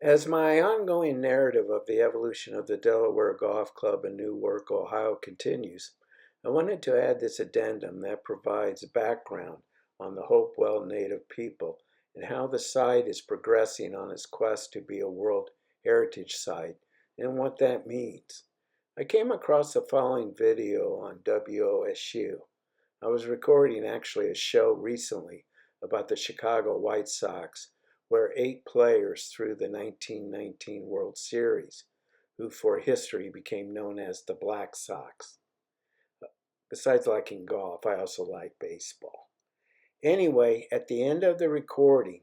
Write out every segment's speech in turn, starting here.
As my ongoing narrative of the evolution of the Delaware Golf Club in Newark, Ohio continues, I wanted to add this addendum that provides background on the Hopewell Native people and how the site is progressing on its quest to be a World Heritage Site and what that means. I came across the following video on WOSU. I was recording actually a show recently about the Chicago White Sox, where 8 players through the 1919 World Series, who for history became known as the Black Sox. Besides liking golf, I also like baseball. Anyway, at the end of the recording,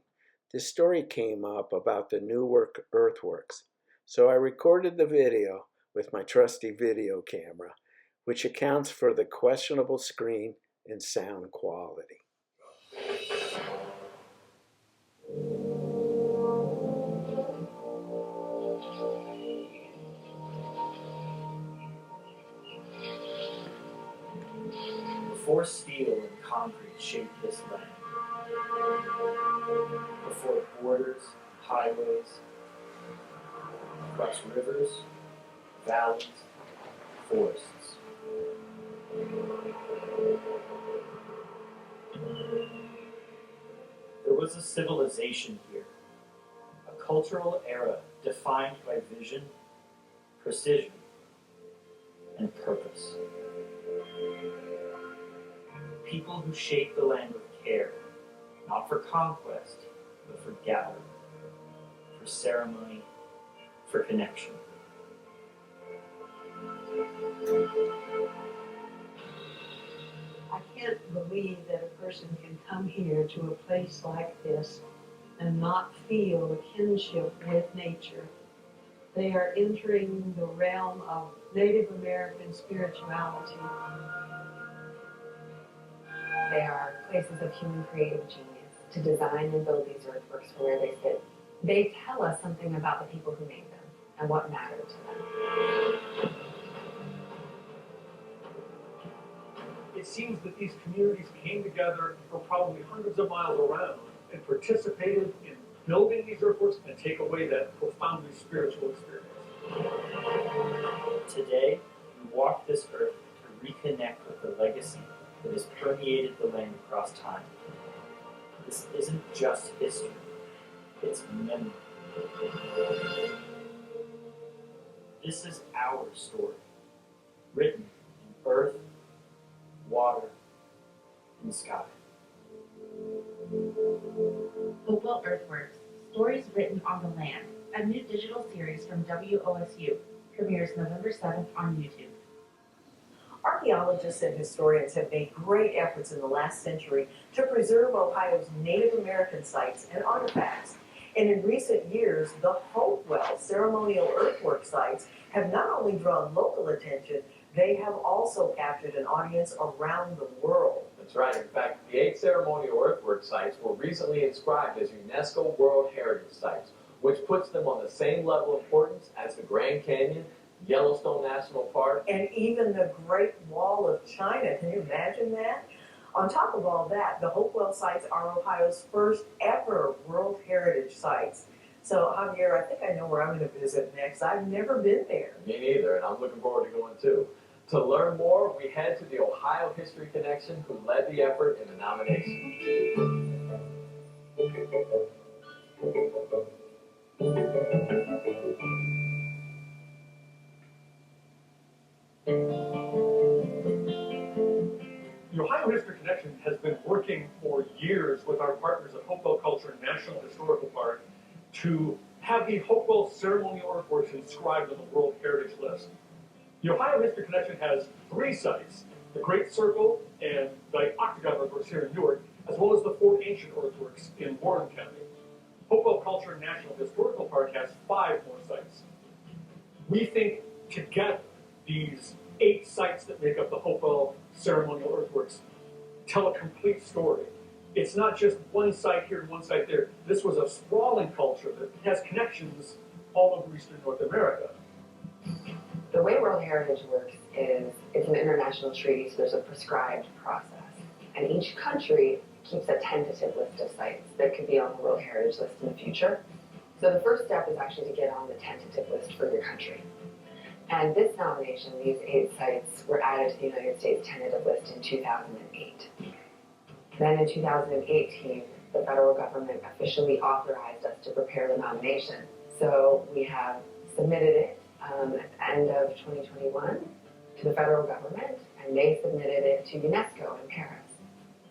this story came up about the Newark earthworks, so I recorded the video with my trusty video camera, which accounts for the questionable screen and sound quality. Before steel and concrete shaped this land, before borders, highways, across rivers, valleys, forests. There was a civilization here, a cultural era defined by vision, precision, and purpose. People who shaped the land with care, not for conquest, but for gathering, for ceremony, for connection. I can't believe that a person can come here to a place like this and not feel a kinship with nature. They are entering the realm of Native American spirituality. They are places of human creative genius to design and build these earthworks for where they sit. They tell us something about the people who made them and what mattered to them. It seems that these communities came together from probably hundreds of miles around and participated in building these earthworks and take away that profoundly spiritual experience. Today, we walk this earth to reconnect with the legacy that has permeated the land across time. This isn't just history, it's memory. This is our story, written in earth, water, and sky. Hopewell Earthworks, Stories Written on the Land, a new digital series from WOSU, premieres November 7th on YouTube. Archaeologists and historians have made great efforts in the last century to preserve Ohio's Native American sites and artifacts. And in recent years, the Hopewell ceremonial earthwork sites have not only drawn local attention, they have also captured an audience around the world. That's right. In fact, the 8 ceremonial earthwork sites were recently inscribed as UNESCO World Heritage Sites, which puts them on the same level of importance as the Grand Canyon, Yellowstone National Park, and even the Great Wall of China. Can you imagine that? On top of all that, the Hopewell sites are Ohio's first ever World Heritage Sites. So, Javier, I think I know where I'm going to visit next. I've never been there. Me neither, and I'm looking forward to going too. To learn more, we head to the Ohio History Connection, who led the effort in the nomination. The Ohio History Connection has been working for years with our partners at Hopewell Culture National Historical Park to have the Hopewell ceremonial earthworks inscribed on the World Heritage List. The Ohio History Connection has 3 sites, the Great Circle and the Octagon earthworks here in Newark, as well as the 4 ancient earthworks in Warren County. Hopewell Culture National Historical Park has 5 more sites. We think together these 8 sites that make up the Hopewell ceremonial earthworks tell a complete story. It's not just one site here and one site there. This was a sprawling culture that has connections all over Eastern North America. The way World Heritage works is it's an international treaty, so there's a prescribed process. And each country keeps a tentative list of sites that could be on the World Heritage List in the future. So the first step is actually to get on the tentative list for your country. And this nomination, these 8 sites, were added to the United States tentative list in 2008. Then in 2018, the federal government officially authorized us to prepare the nomination. So we have submitted it at the end of 2021 to the federal government, and they submitted it to UNESCO in Paris.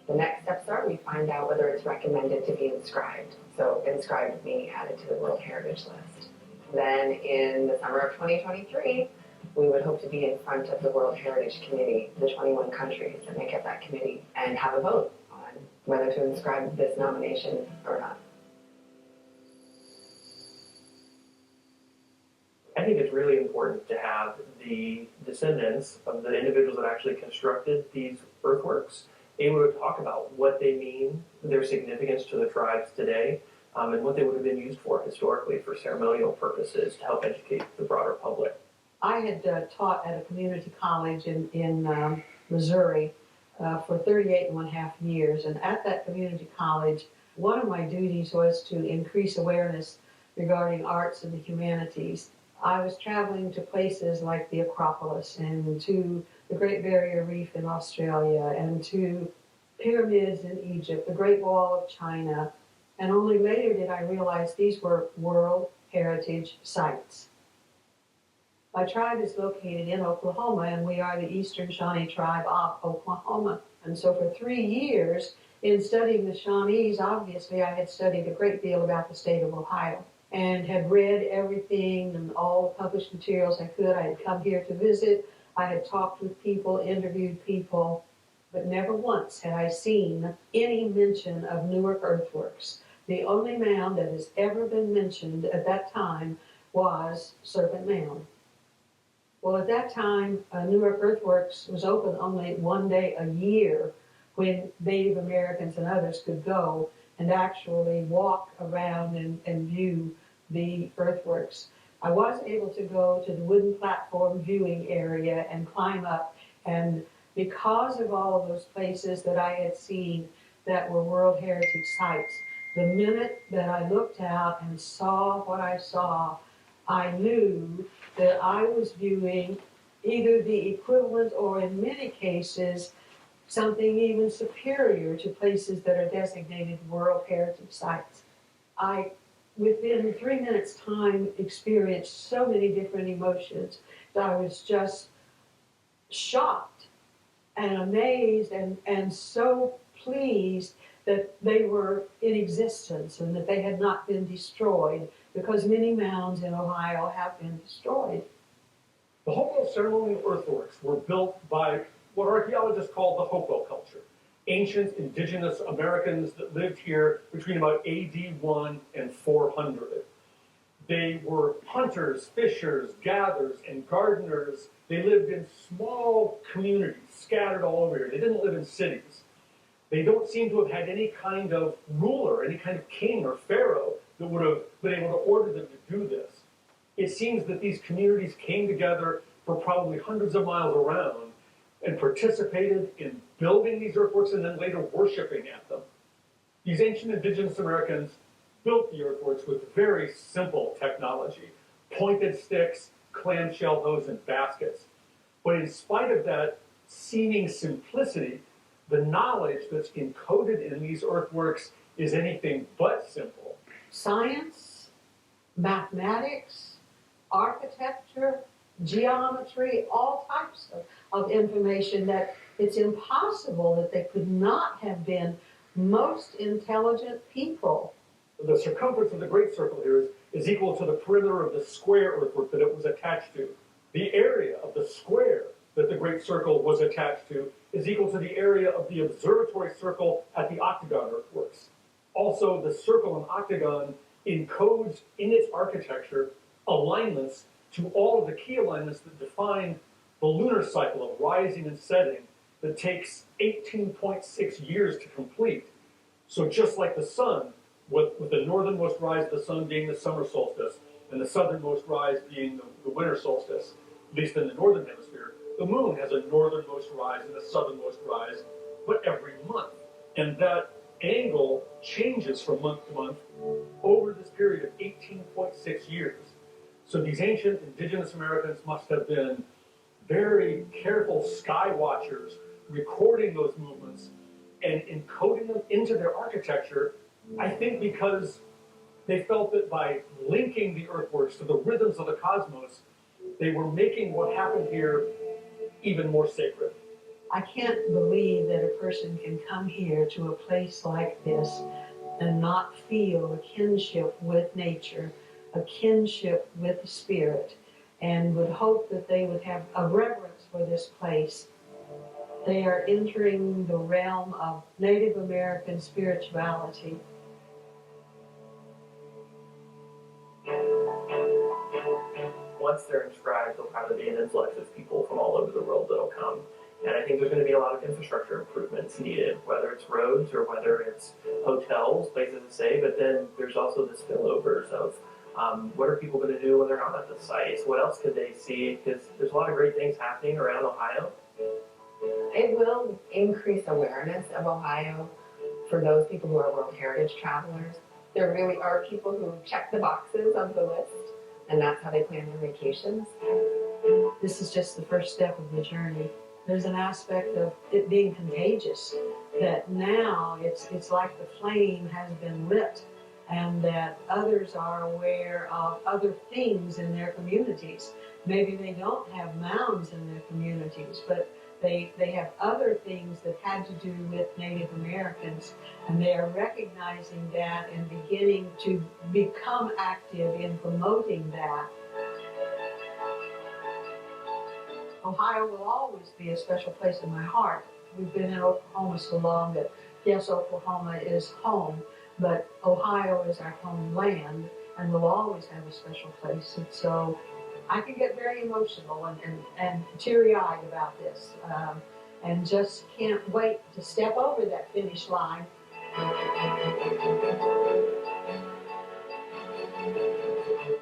The next steps are we find out whether it's recommended to be inscribed. So inscribed meaning added to the World Heritage List. Then in the summer of 2023, we would hope to be in front of the World Heritage Committee, the 21 countries that make up that committee, and have a vote on whether to inscribe this nomination or not. I think it's really important to have the descendants of the individuals that actually constructed these earthworks able to talk about what they mean, their significance to the tribes today, and what they would have been used for historically for ceremonial purposes to help educate the broader public. I had taught at a community college in Missouri for 38.5 years, and at that community college, one of my duties was to increase awareness regarding arts and the humanities. I was traveling to places like the Acropolis and to the Great Barrier Reef in Australia and to pyramids in Egypt, the Great Wall of China, and only later did I realize these were World Heritage Sites. My tribe is located in Oklahoma, and we are the Eastern Shawnee tribe of Oklahoma. And so for 3 years, in studying the Shawnees, obviously I had studied a great deal about the state of Ohio and had read everything and all the published materials I could. I had come here to visit. I had talked with people, interviewed people, but never once had I seen any mention of Newark earthworks. The only mound that has ever been mentioned at that time was Serpent Mound. Well, at that time, Newark Earthworks was open only one day a year when Native Americans and others could go and actually walk around and view the earthworks. I was able to go to the wooden platform viewing area and climb up, and because of all of those places that I had seen that were World Heritage Sites, the minute that I looked out and saw what I saw, I knew that I was viewing either the equivalent or in many cases something even superior to places that are designated World Heritage Sites. I, within 3 minutes' time, experienced so many different emotions that I was just shocked and amazed and so pleased that they were in existence and that they had not been destroyed, because many mounds in Ohio have been destroyed. The Hopewell ceremonial earthworks were built by what archaeologists call the Hopewell culture, ancient indigenous Americans that lived here between about AD 1 and 400. They were hunters, fishers, gatherers, and gardeners. They lived in small communities scattered all over here. They didn't live in cities. They don't seem to have had any kind of ruler, any kind of king or pharaoh that would have been able to order them to do this. It seems that these communities came together for probably hundreds of miles around and participated in building these earthworks and then later worshiping at them. These ancient indigenous Americans built the earthworks with very simple technology, pointed sticks, clamshell hose, and baskets. But in spite of that seeming simplicity, the knowledge that's encoded in these earthworks is anything but simple. Science, mathematics, architecture, geometry, all types of information that it's impossible that they could not have been most intelligent people. The circumference of the great circle here is equal to the perimeter of the square earthwork that it was attached to. The area of the square that the great circle was attached to is equal to the area of the observatory circle at the octagon earthworks. Also, the circle and octagon encodes in its architecture alignments to all of the key alignments that define the lunar cycle of rising and setting that takes 18.6 years to complete. So just like the sun, with the northernmost rise of the sun being the summer solstice and the southernmost rise being the winter solstice, at least in the northern hemisphere, the moon has a northernmost rise and a southernmost rise, but every month. And that angle changes from month to month over this period of 18.6 6 years. So these ancient indigenous Americans must have been very careful sky watchers, recording those movements and encoding them into their architecture, I think because they felt that by linking the earthworks to the rhythms of the cosmos, they were making what happened here even more sacred. I can't believe that a person can come here to a place like this and not feel a kinship with nature, a kinship with the spirit, and would hope that they would have a reverence for this place. They are entering the realm of Native American spirituality. Once they're inscribed, there'll probably be an influx of people from all over the world that'll come. And I think there's going to be a lot of infrastructure improvements needed, whether it's roads or whether it's hotels, places to stay. But then there's also the spillovers of what are people going to do when they're not at the sites? What else could they see? Because there's a lot of great things happening around Ohio. It will increase awareness of Ohio for those people who are World Heritage travelers. There really are people who check the boxes of the list, and that's how they plan their vacations. This is just the first step of the journey. There's an aspect of it being contagious, that now it's like the flame has been lit, and that others are aware of other things in their communities. Maybe they don't have mounds in their communities, but they have other things that had to do with Native Americans, and they are recognizing that and beginning to become active in promoting that. Ohio will always be a special place in my heart. We've been in Oklahoma so long that, yes, Oklahoma is home, but Ohio is our homeland and will always have a special place. And so I can get very emotional and teary-eyed about this, and just can't wait to step over that finish line.